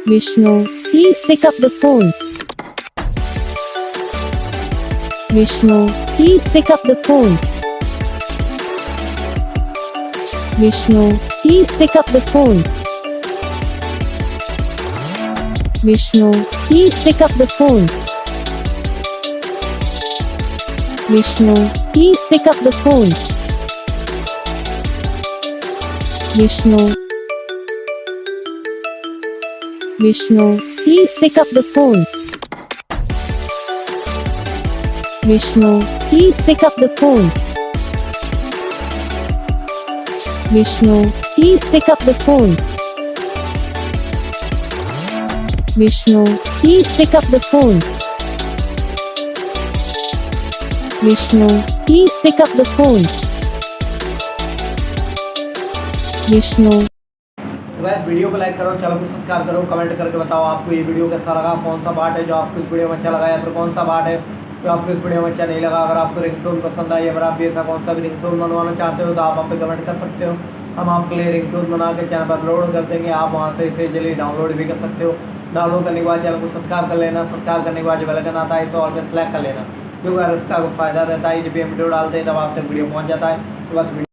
Vishnu, please pick up the phone. Vishnu, please pick up the phone. Vishnu, please pick up the phone. Vishnu, please pick up the phone. Vishnu, please pick up the phone. Vishnu, Vishnu, please pick up the phone. Vishnu, please pick up the phone. Vishnu, please pick up the phone. Vishnu, please pick up the phone. Vishnu, please pick up the phone. Vishnu. तो guys video को like करो, channel को subscribe करो, comment करके बताओ आपको ये video कैसा लगा, कौन सा पार्ट है जो आपको इस वीडियो में अच्छा लगा या फिर कौन सा पार्ट है जो आपको इस वीडियो में अच्छा नहीं लगा। अगर आपको रिंगटोन पसंद आई, अगर आप भी ऐसा कौन सा भी रिंगटोन बनवाना चाहते हो तो आप पे कमेंट कर सकते हो। हम आपके लिए रिंगटोन बना के चैनल पर अपलोड कर देंगे, आप वहाँ से इसे जल्दी डाउनलोड भी कर सकते हो। डाउनलोड करने के बाद चैनल को सब्सक्राइब कर लेना, सब्सक्राइब करने के बाद जो बेल आइकन आता है इसे ऑल पे सेलेक्ट कर लेना, क्योंकि इसका फ़ायदा रहता है जब भी हम वीडियो डालते हैं तब आप तक वीडियो पहुँच जाता है। तो बस